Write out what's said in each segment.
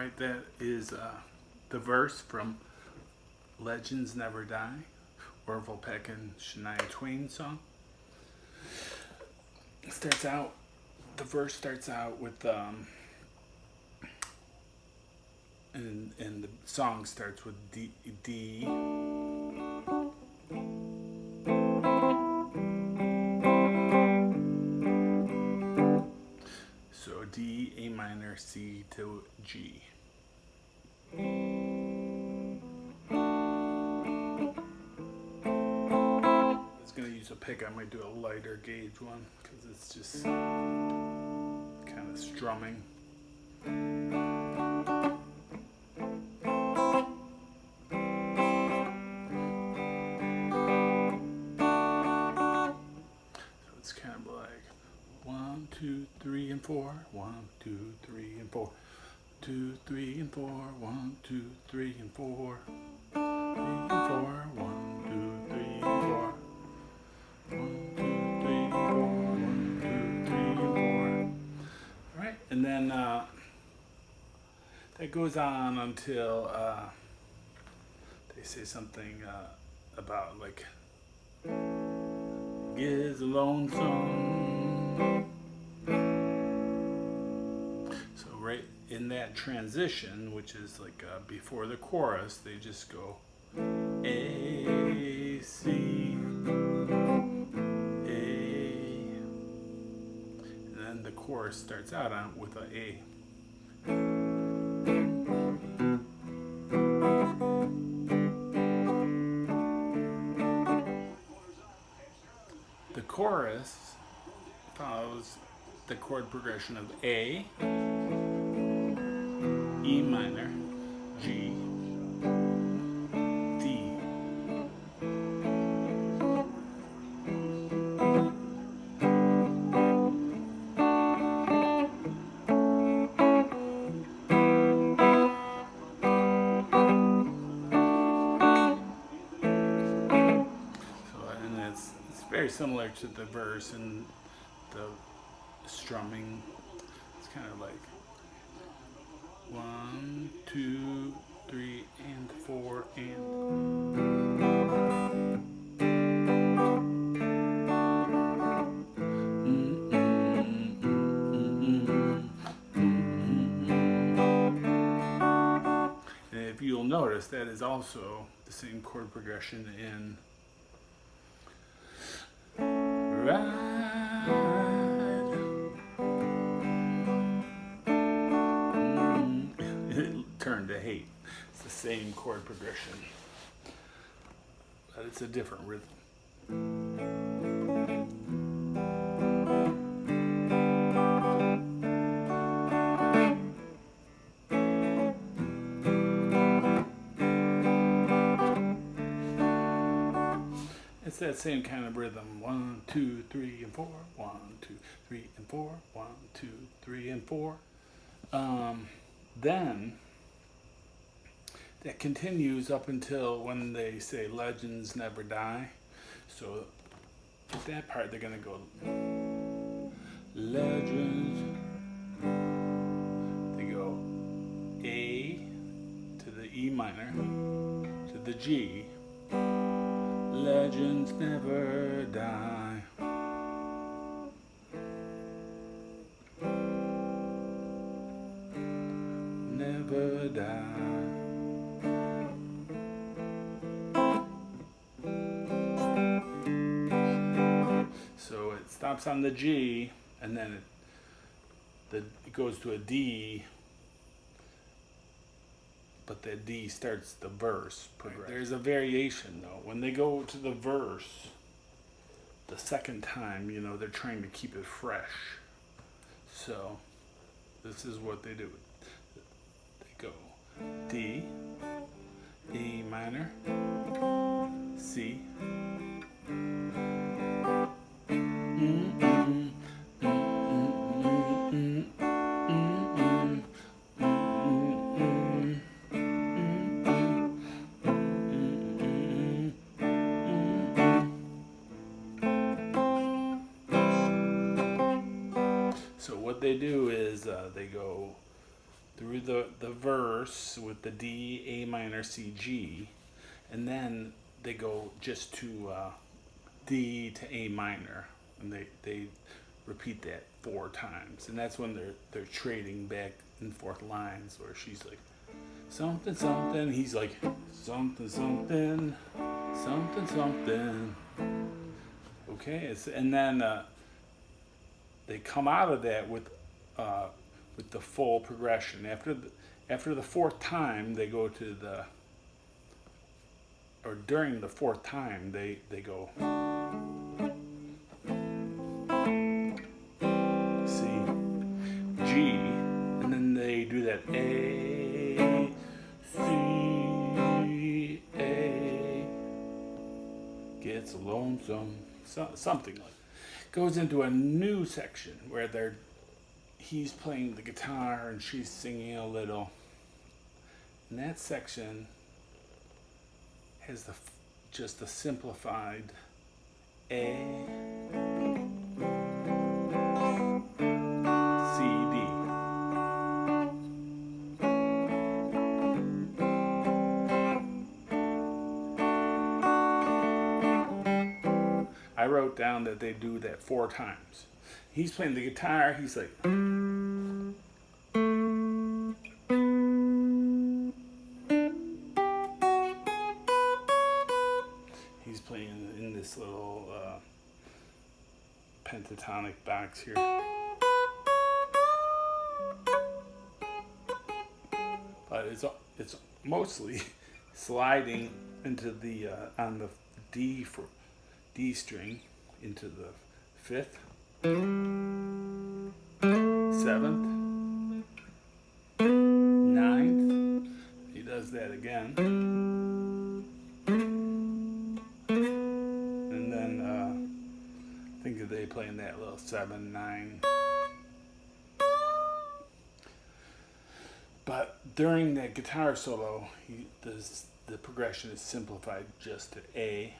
Alright, that is the verse from Legends Never Die, Orville Peck and Shania Twain song. The verse starts out with, and the song starts with D. So D, A minor, C to G. Gonna use a pick. I might do a lighter gauge one because it's just kind of strumming. So it's kind of like 1, 2, 3, and 4. 1, 2, 3, and 4. 2, 3, and 4. 1, 2, 3, and 4. 3 and 4. 1, 2, 3, and 4. 1, 2, 3, 4. 1, 2, 3, and 4. All right, and then that goes on until they say something about like is lonesome. So right in that transition, which is like before the chorus, they just go A, C, the chorus starts out on with an A. The chorus follows the chord progression of A, E minor, G, D. Very similar to the verse and the strumming. It's kind of like 1, 2, 3, and 4, and. And if you'll notice, that is also the same chord progression in Ride. It turned to hate. It's the same chord progression, but it's a different rhythm. It's that same kind of rhythm. 1, 2, 3, and 4. 1, 2, 3, and 4. 1, 2, 3, and 4. Then that continues up until when they say legends never die. So at that part they're gonna go legends. They go A to the E minor to the G. Legends never die. Never die. So it stops on the G, and then it goes to a D. But the D starts the verse progression. There's a variation though. When they go to the verse the second time, they're trying to keep it fresh. So this is what they do. They go D, E minor, C, So what they do is they go through the verse with the D, A minor, C, G, and then they go just to D to A minor, and they repeat that 4 times, and that's when they're trading back and forth lines where she's like something something, he's like something something something something. Okay, and then they come out of that with the full progression. After the 4th time, they go to or during the 4th time, they go C, G, and then they do that A, C, A, gets lonesome, something like that. Goes into a new section where he's playing the guitar and she's singing a little. And that section has just a simplified A, C, D. I wrote down that they do that 4 times. He's playing the guitar, he's like, he's playing in this little pentatonic box here. But it's mostly sliding into the on the D string into the 5th, 7th, 9th. He does that again, and then I think they play in that little 7, 9. But during that guitar solo, the progression is simplified just to A.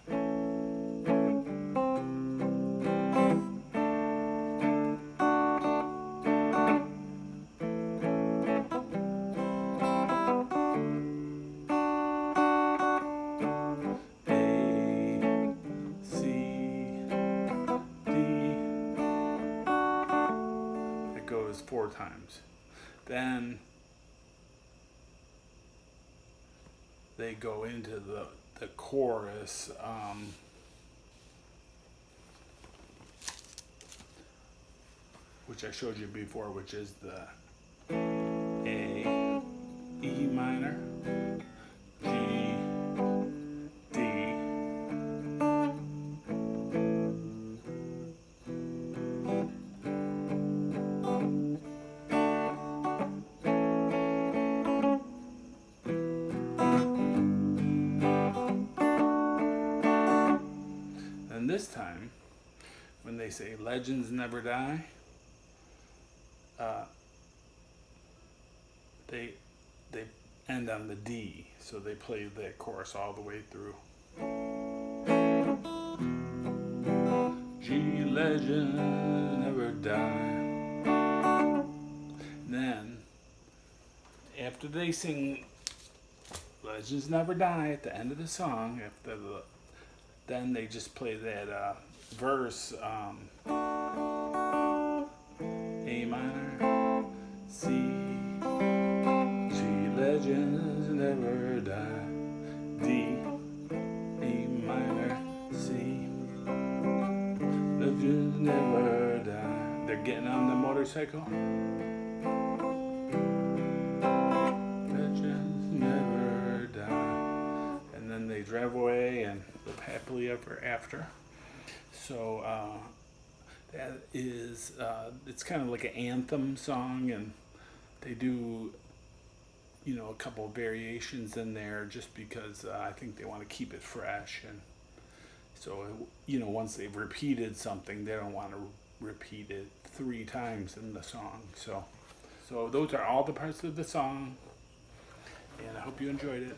Goes 4 times. Then they go into the chorus, which I showed you before, which is the A, E minor, G, D, and this time, when they say legends never die, they end on the D, so they play that chorus all the way through. G, legends never die. Then, after they sing legends never die at the end of the song, then they just play that verse, A minor, C, G, legends never die, D, A minor, C, legends never die. They're getting on the motorcycle. Legends never die. And then they drive away and live happily ever after. So that is, it's kind of like an anthem song, and they do, a couple of variations in there just because I think they want to keep it fresh. And so, once they've repeated something, they don't want to repeat it 3 times in the song. So those are all the parts of the song, and I hope you enjoyed it.